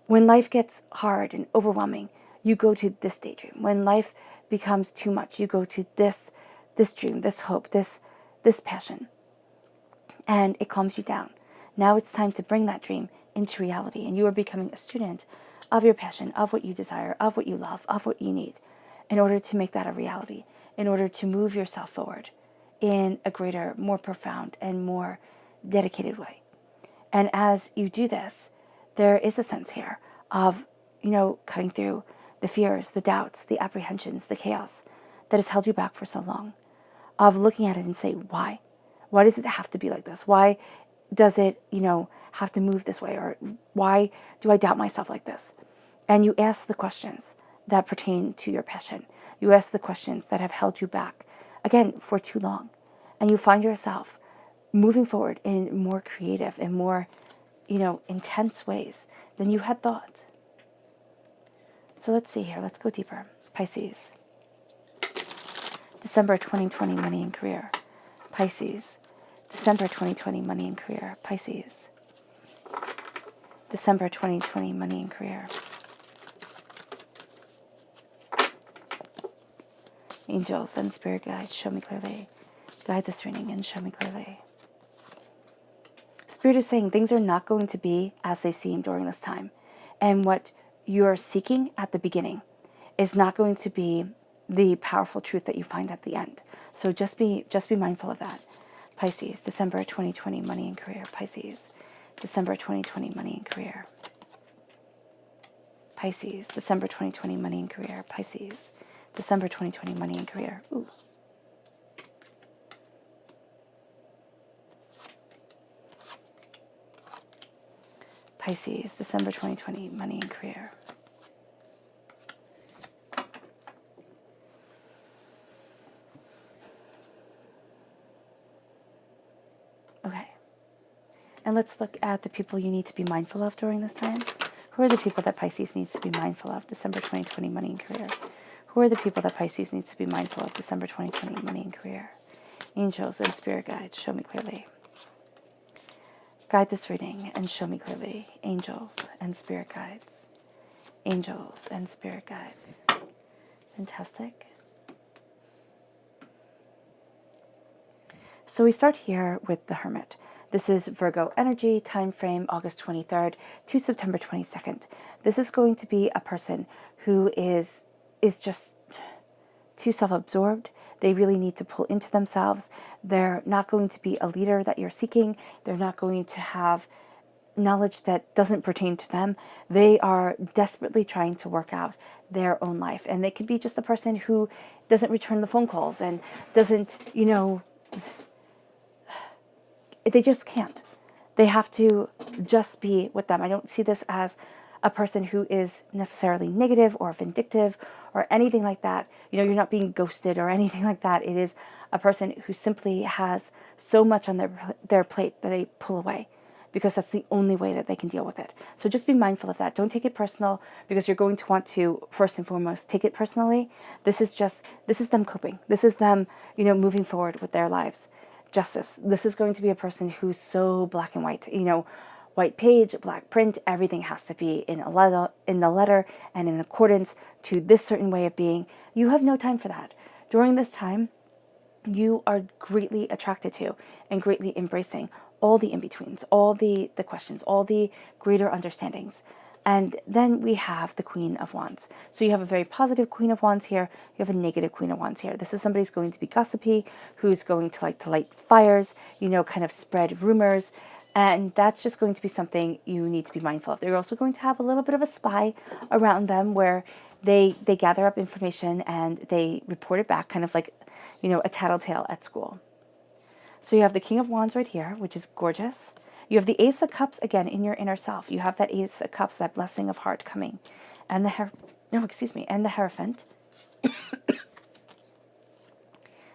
When life gets hard and overwhelming, you go to this daydream. When life becomes too much, you go to this dream, this hope, this passion. And it calms you down. Now it's time to bring that dream into reality, and you are becoming a student of your passion, of what you desire, of what you love, of what you need, in order to make that a reality, in order to move yourself forward in a greater, more profound, and more dedicated way. And as you do this, there is a sense here of, cutting through the fears, the doubts, the apprehensions, the chaos that has held you back for so long, of looking at it and say, why? Why does it have to be like this? Why does it, have to move this way? Or why do I doubt myself like this? And you ask the questions that pertain to your passion. You ask the questions that have held you back, again, for too long. And you find yourself moving forward in more creative and more, intense ways than you had thought. So let's see here. Let's go deeper. Pisces. December 2020, money and career. Pisces. December 2020, money and career. Pisces. December 2020, money and career. Angels and spirit guides, show me clearly. Guide this reading and show me clearly. Spirit is saying things are not going to be as they seem during this time. And what you're seeking at the beginning is not going to be the powerful truth that you find at the end. So just be mindful of that. Pisces, December 2020, money and career. Pisces, December 2020, money and career. Pisces, December 2020, money and career. Pisces, December 2020, money and career. Ooh. Pisces, December 2020, money and career. Okay. And let's look at the people you need to be mindful of during this time. Who are the people that Pisces needs to be mindful of? December 2020, money and career. Who are the people that Pisces needs to be mindful of? December 2020, money and career. Angels and spirit guides, show me clearly. Guide this reading and show me clearly. Angels and spirit guides. Angels and spirit guides. Fantastic. So we start here with the Hermit. This is Virgo energy, time frame August 23rd to September 22nd. This is going to be a person who is just too self-absorbed. They really need to pull into themselves. They're not going to be a leader that you're seeking. They're not going to have knowledge that doesn't pertain to them. They are desperately trying to work out their own life. And they could be just a person who doesn't return the phone calls and doesn't, they just can't. They have to just be with them. I don't see this as a person who is necessarily negative or vindictive or anything like that. You're not being ghosted or anything like that. It is a person who simply has so much on their plate that they pull away, because that's the only way that they can deal with it. So just be mindful of that. Don't take it personal, because you're going to want to, first and foremost, take it personally. This is them coping. This is them, moving forward with their lives. Justice. This is going to be a person who's so black and white, white page, black print, everything has to be in the letter and in accordance to this certain way of being. You have no time for that. During this time, you are greatly attracted to and greatly embracing all the in-betweens, all the questions, all the greater understandings. And then we have the Queen of Wands. So you have a very positive Queen of Wands here. You have a negative Queen of Wands here. This is somebody who's going to be gossipy, who's going to like to light fires, kind of spread rumors. And that's just going to be something you need to be mindful of. They're also going to have a little bit of a spy around them, where they gather up information and they report it back, kind of like, a tattletale at school. So you have the King of Wands right here, which is gorgeous. You have the Ace of Cups again in your inner self. You have that Ace of Cups, that blessing of heart coming. And and the Hierophant.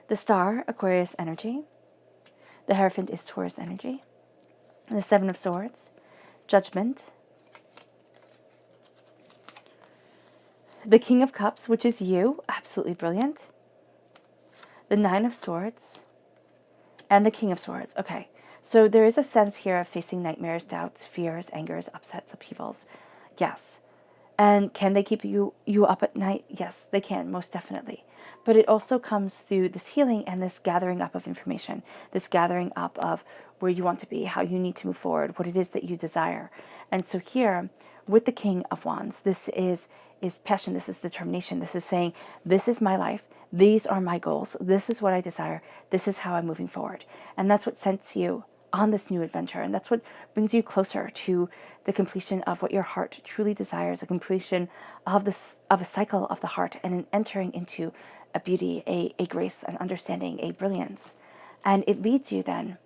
The Star, Aquarius energy. The Hierophant is Taurus energy. The Seven of Swords, Judgment. The King of Cups, which is you, absolutely brilliant. The Nine of Swords, and the King of Swords. Okay, so there is a sense here of facing nightmares, doubts, fears, angers, upsets, upheavals. Yes. And can they keep you up at night? Yes, they can, most definitely. But it also comes through this healing and this gathering up of information, this gathering up of where you want to be, how you need to move forward, what it is that you desire. And so here, with the King of Wands, this is passion, this is determination, this is saying, this is my life, these are my goals, this is what I desire, this is how I'm moving forward. And that's what sends you on this new adventure, and that's what brings you closer to the completion of what your heart truly desires, a completion of a cycle of the heart, and an entering into a beauty, a grace, an understanding, a brilliance. And it leads you then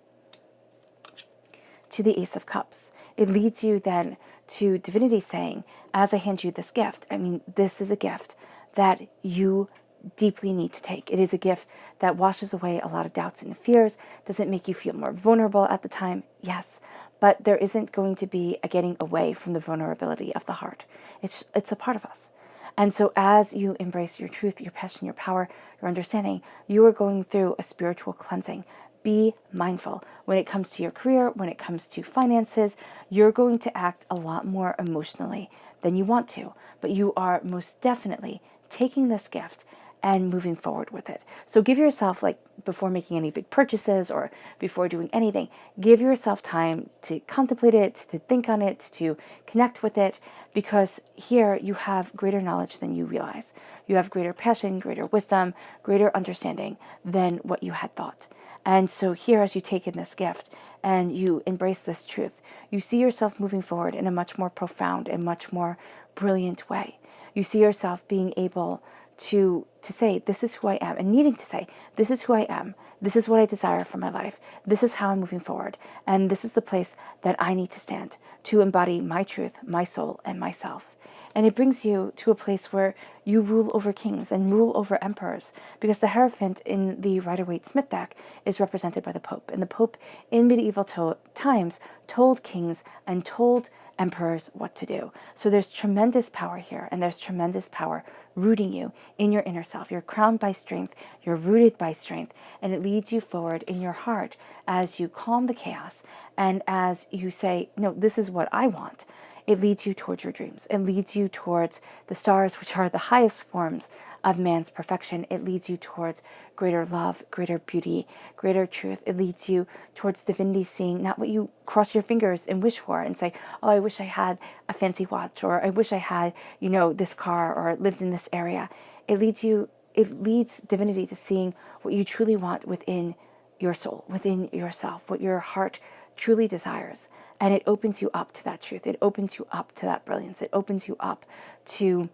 to the Ace of Cups. It leads you then to divinity saying, as I hand you this gift, this is a gift that you deeply need to take. It is a gift that washes away a lot of doubts and fears. Does it make you feel more vulnerable at the time? Yes. But there isn't going to be a getting away from the vulnerability of the heart. It's a part of us. And so as you embrace your truth, your passion, your power, your understanding, you are going through a spiritual cleansing. Be mindful. When it comes to your career, when it comes to finances, you're going to act a lot more emotionally than you want to. But you are most definitely taking this gift and moving forward with it. So give yourself, before making any big purchases or before doing anything, give yourself time to contemplate it, to think on it, to connect with it, because here you have greater knowledge than you realize. You have greater passion, greater wisdom, greater understanding than what you had thought. And so here, as you take in this gift and you embrace this truth, you see yourself moving forward in a much more profound and much more brilliant way. You see yourself being able to say, this is who I am, and needing to say, this is who I am, this is what I desire for my life, this is how I'm moving forward, and this is the place that I need to stand to embody my truth, my soul, and myself. And it brings you to a place where you rule over kings and rule over emperors, because the Hierophant in the Rider-Waite-Smith deck is represented by the Pope. And the Pope in medieval times told kings and told emperors what to do. So there's tremendous power here, and there's tremendous power rooting you in your inner self. You're crowned by strength, you're rooted by strength, and it leads you forward in your heart as you calm the chaos and as you say, no, this is what I want. It leads you towards your dreams. It leads you towards the stars, which are the highest forms of man's perfection. It leads you towards greater love, greater beauty, greater truth. It leads you towards divinity seeing not what you cross your fingers and wish for and say, oh, I wish I had a fancy watch, or I wish I had, this car, or lived in this area. It leads divinity to seeing what you truly want within your soul, within yourself, what your heart truly desires. And it opens you up to that truth. It opens you up to that brilliance. It opens you up to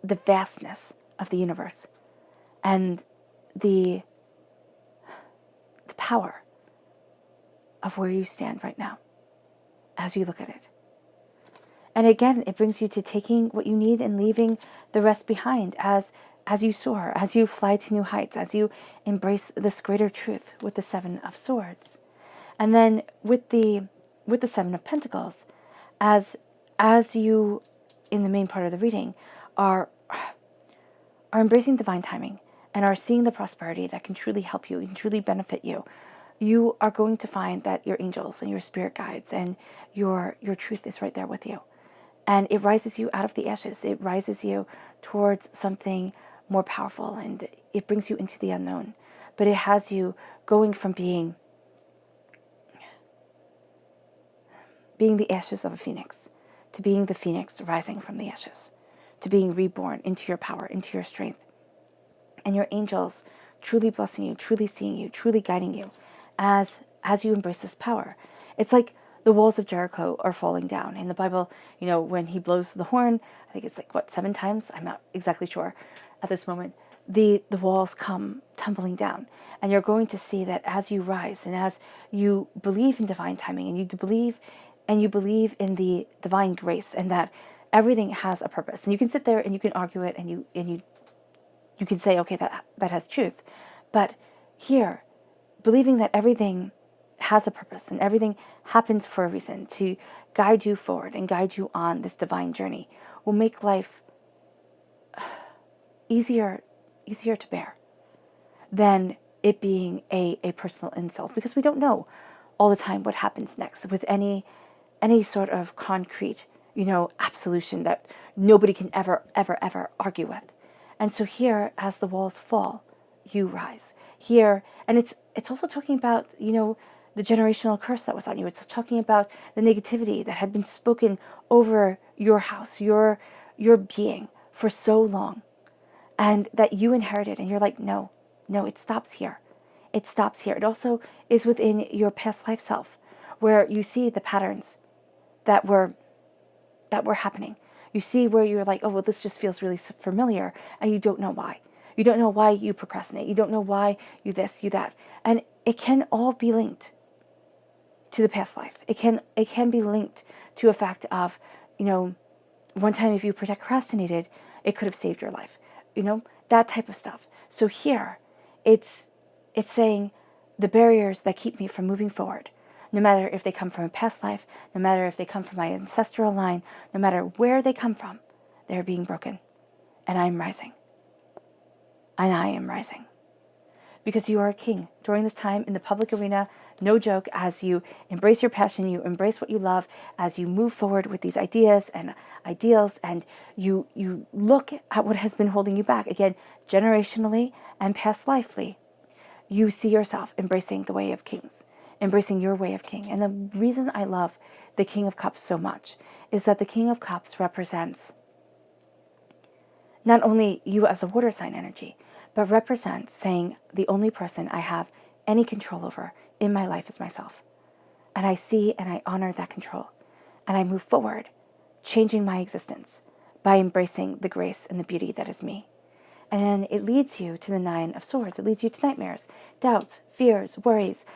the vastness of the universe and the power of where you stand right now as you look at it. And again, it brings you to taking what you need and leaving the rest behind as you soar, as you fly to new heights, as you embrace this greater truth with the Seven of Swords. And then with the Seven of Pentacles, as you, in the main part of the reading, are embracing divine timing and are seeing the prosperity that can truly help you and truly benefit you, you are going to find that your angels and your spirit guides and your truth is right there with you. And it rises you out of the ashes. It rises you towards something more powerful, and it brings you into the unknown. But it has you going from being the ashes of a phoenix to being the phoenix rising from the ashes, to being reborn into your power, into your strength. And your angels truly blessing you, truly seeing you, truly guiding you as you embrace this power. It's like the walls of Jericho are falling down. In the Bible, when he blows the horn, I think it's like, 7 times? I'm not exactly sure at this moment. The walls come tumbling down. And you're going to see that as you rise and as you believe in divine timing and you believe in the divine grace and that everything has a purpose. And you can sit there and you can argue it and you can say, okay, that has truth. But here, believing that everything has a purpose and everything happens for a reason to guide you forward and guide you on this divine journey will make life easier to bear than it being a personal insult, because we don't know all the time what happens next with any sort of concrete, absolution that nobody can ever argue with. And so here, as the walls fall, you rise. Here, and it's also talking about, the generational curse that was on you. It's talking about the negativity that had been spoken over your house, your being for so long, and that you inherited. And you're like, no, it stops here. It stops here. It also is within your past life self, where you see the patterns that were happening. You see where you're like, oh, well, this just feels really familiar, and you don't know why. You don't know why you procrastinate. You don't know why you this, you that. And it can all be linked to the past life. It can be linked to a fact of, one time if you procrastinated, it could have saved your life. That type of stuff. So here, it's saying the barriers that keep me from moving forward, no matter if they come from a past life, no matter if they come from my ancestral line, no matter where they come from, they're being broken. And I'm rising. And I am rising. Because you are a king during this time in the public arena, no joke, as you embrace your passion, you embrace what you love, as you move forward with these ideas and ideals, and you look at what has been holding you back, again, generationally and past lifely, you see yourself embracing the way of kings, embracing your way of king. And the reason I love the King of Cups so much is that the King of Cups represents not only you as a water sign energy, but represents saying the only person I have any control over in my life is myself. And I see and I honor that control. And I move forward, changing my existence by embracing the grace and the beauty that is me. And then it leads you to the Nine of Swords. It leads you to nightmares, doubts, fears, worries.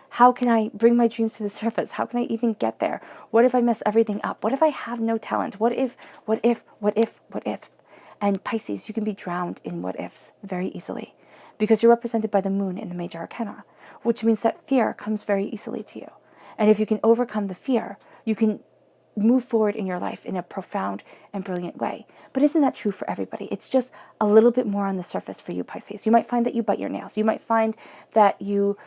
How can I bring my dreams to the surface? How can I even get there? What if I mess everything up? What if I have no talent? What if? And Pisces, you can be drowned in what ifs very easily because you're represented by the moon in the major arcana, which means that fear comes very easily to you. And if you can overcome the fear, you can move forward in your life in a profound and brilliant way. But isn't that true for everybody? It's just a little bit more on the surface for you, Pisces. You might find that you bite your nails. You might find that you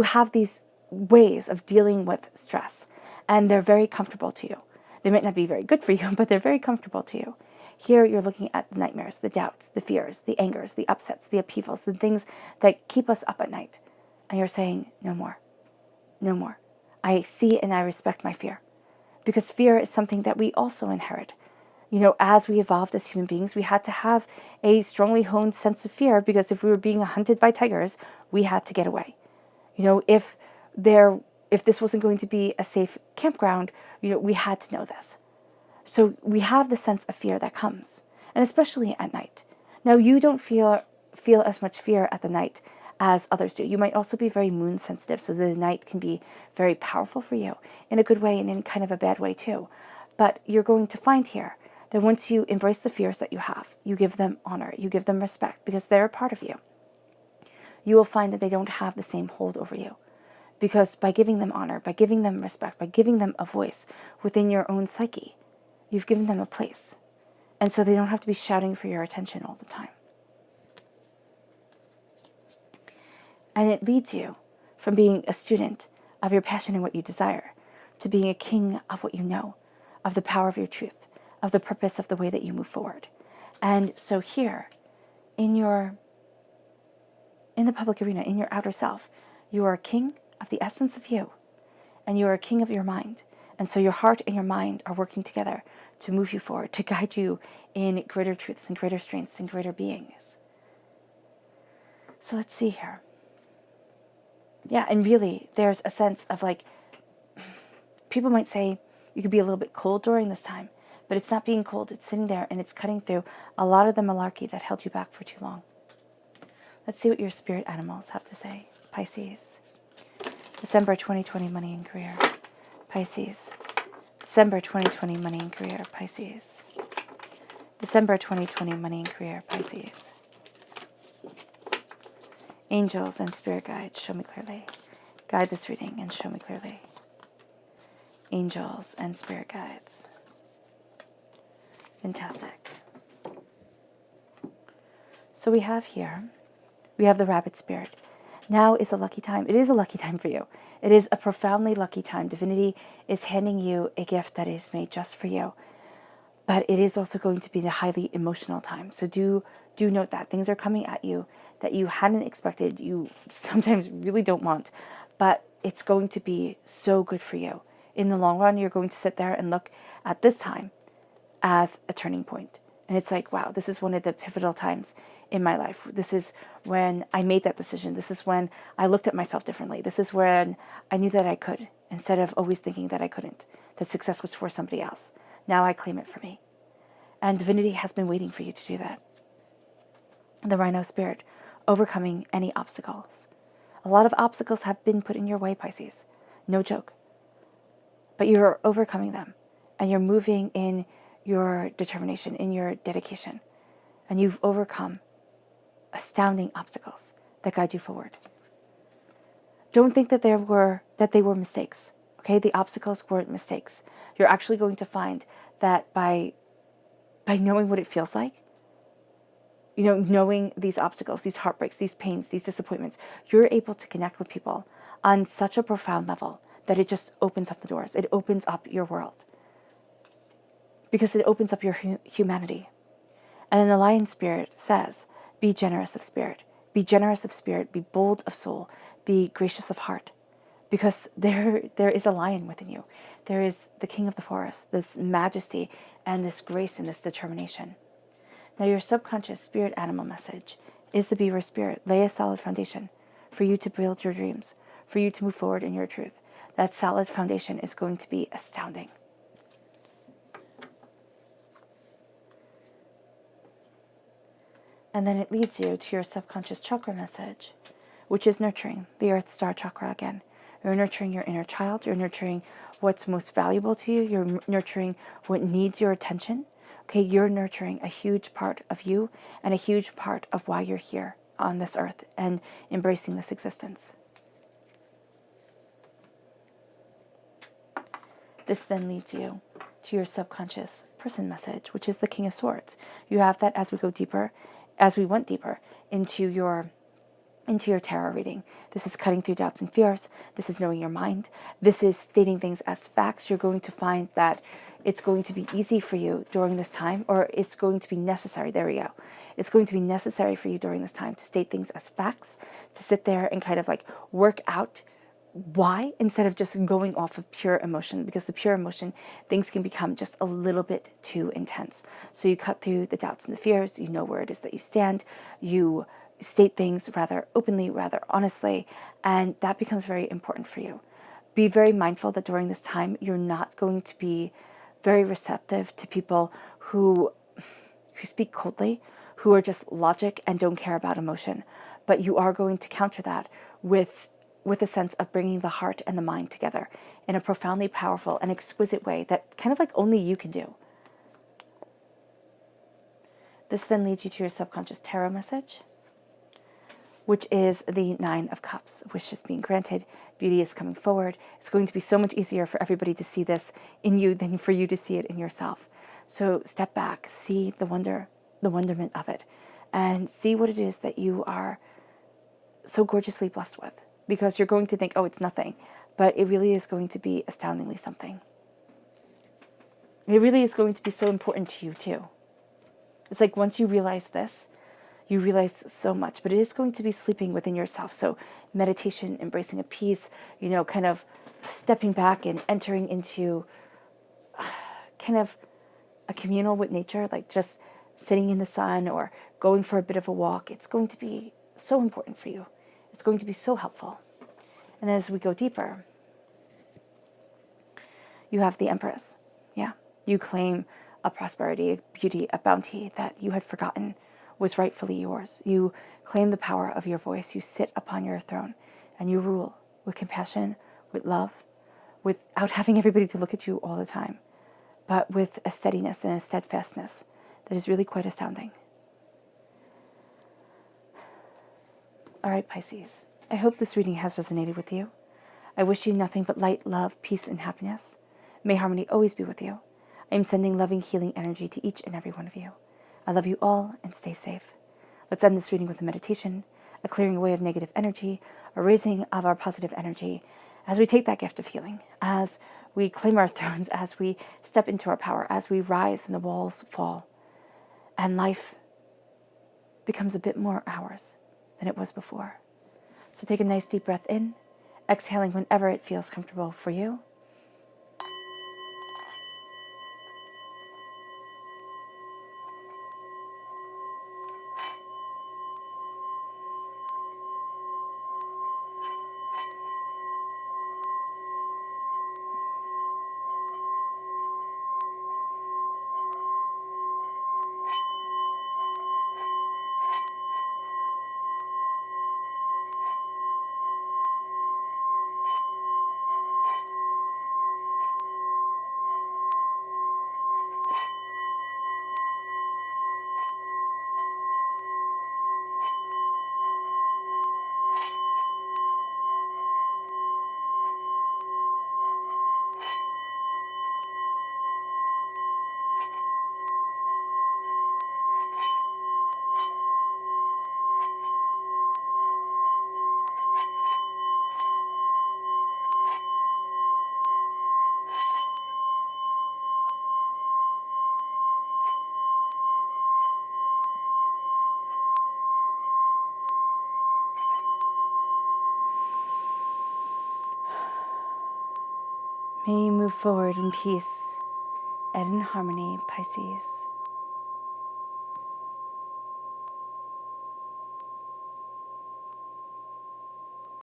have these ways of dealing with stress, and they're very comfortable to you. They might not be very good for you, but they're very comfortable to you. Here you're looking at the nightmares, the doubts, the fears, the angers, the upsets, the upheavals, the things that keep us up at night. And you're saying, no more, no more. I see and I respect my fear. Because fear is something that we also inherit. As we evolved as human beings, we had to have a strongly honed sense of fear, because if we were being hunted by tigers, we had to get away. If this wasn't going to be a safe campground, we had to know this. So we have the sense of fear that comes, and especially at night. Now, you don't feel as much fear at the night as others do. You might also be very moon sensitive, so the night can be very powerful for you in a good way and in kind of a bad way too. But you're going to find here that once you embrace the fears that you have, you give them honor, you give them respect because they're a part of you, you will find that they don't have the same hold over you. Because by giving them honor, by giving them respect, by giving them a voice within your own psyche, you've given them a place. And so they don't have to be shouting for your attention all the time. And it leads you from being a student of your passion and what you desire to being a king of what you know, of the power of your truth, of the purpose of the way that you move forward. And so here, in the public arena, in your outer self, you are a king of the essence of you, and you are a king of your mind. And so your heart and your mind are working together to move you forward, to guide you in greater truths and greater strengths and greater beings. So let's see here. Yeah, and really, there's a sense of like, people might say you could be a little bit cold during this time, but it's not being cold, it's sitting there and it's cutting through a lot of the malarkey that held you back for too long. Let's see what your spirit animals have to say. Pisces. December 2020 money and career. Pisces. December 2020 money and career. Pisces. December 2020 money and career. Pisces. Angels and spirit guides, show me clearly. Guide this reading and show me clearly. Angels and spirit guides. Fantastic. So we have the rabbit spirit. Now is a lucky time. It is a lucky time for you. It is a profoundly lucky time. Divinity is handing you a gift that is made just for you. But it is also going to be a highly emotional time. So do note that. Things are coming at you that you hadn't expected, you sometimes really don't want. But it's going to be so good for you. In the long run, you're going to sit there and look at this time as a turning point. And it's like, wow, this is one of the pivotal times in my life. This is when I made that decision. This is when I looked at myself differently. This is when I knew that I could, instead of always thinking that I couldn't, that success was for somebody else. Now I claim it for me. And divinity has been waiting for you to do that. The rhino spirit, overcoming any obstacles. A lot of obstacles have been put in your way, Pisces. No joke. But you're overcoming them. And you're moving in your determination, in your dedication. And you've overcome astounding obstacles that guide you forward. Don't think that they were mistakes. Okay, the obstacles weren't mistakes. You're actually going to find that by knowing what it feels like, knowing these obstacles, these heartbreaks, these pains, these disappointments, you're able to connect with people on such a profound level that it just opens up the doors. It opens up your world. Because it opens up your humanity. And then the lion spirit says, be generous of spirit. Be generous of spirit. Be bold of soul. Be gracious of heart. Because there is a lion within you. There is the king of the forest, this majesty and this grace and this determination. Now your subconscious spirit animal message is the beaver spirit. Lay a solid foundation for you to build your dreams, for you to move forward in your truth. That solid foundation is going to be astounding. And then it leads you to your subconscious chakra message, which is nurturing the Earth Star Chakra again. You're nurturing your inner child. You're nurturing what's most valuable to you. You're nurturing what needs your attention. Okay, you're nurturing a huge part of you and a huge part of why you're here on this earth and embracing this existence. This then leads you to your subconscious person message, which is the King of Swords. You have that as we went deeper into your tarot reading. This is cutting through doubts and fears. This is knowing your mind. This is stating things as facts. You're going to find that it's going to be easy for you during this time, or it's going to be necessary. There we go. It's going to be necessary for you during this time to state things as facts, to sit there and kind of like work out why, instead of just going off of pure emotion, because the pure emotion, things can become just a little bit too intense. So you cut through the doubts and the fears. You know where it is that you stand. You state things rather openly, rather honestly, and that becomes very important for you. Be very mindful that during this time, you're not going to be very receptive to people who speak coldly, who are just logic and don't care about emotion. but you are going to counter that with a sense of bringing the heart and the mind together in a profoundly powerful and exquisite way that kind of like only you can do. This then leads you to your subconscious tarot message, which is the Nine of Cups. Wishes being granted, beauty is coming forward. It's going to be so much easier for everybody to see this in you than for you to see it in yourself. So step back, see the wonderment of it, and see what it is that you are so gorgeously blessed with. Because you're going to think, oh, it's nothing, but it really is going to be astoundingly something. It really is going to be so important to you too. It's like once you realize this, you realize so much, but it is going to be sleeping within yourself. So meditation, embracing a peace, kind of stepping back and entering into kind of a communal with nature, like just sitting in the sun or going for a bit of a walk. It's going to be so important for you. It's going to be so helpful. And as we go deeper, you have the Empress. Yeah, you claim a prosperity, a beauty, a bounty that you had forgotten was rightfully yours. You claim the power of your voice. You sit upon your throne and you rule with compassion, with love, without having everybody to look at you all the time, but with a steadiness and a steadfastness that is really quite astounding. All right, Pisces, I hope this reading has resonated with you. I wish you nothing but light, love, peace, and happiness. May harmony always be with you. I am sending loving, healing energy to each and every one of you. I love you all and stay safe. Let's end this reading with a meditation, a clearing away of negative energy, a raising of our positive energy as we take that gift of healing, as we claim our thrones, as we step into our power, as we rise and the walls fall, and life becomes a bit more ours than it was before. So take a nice deep breath in, exhaling whenever it feels comfortable for you. May you move forward in peace and in harmony, Pisces.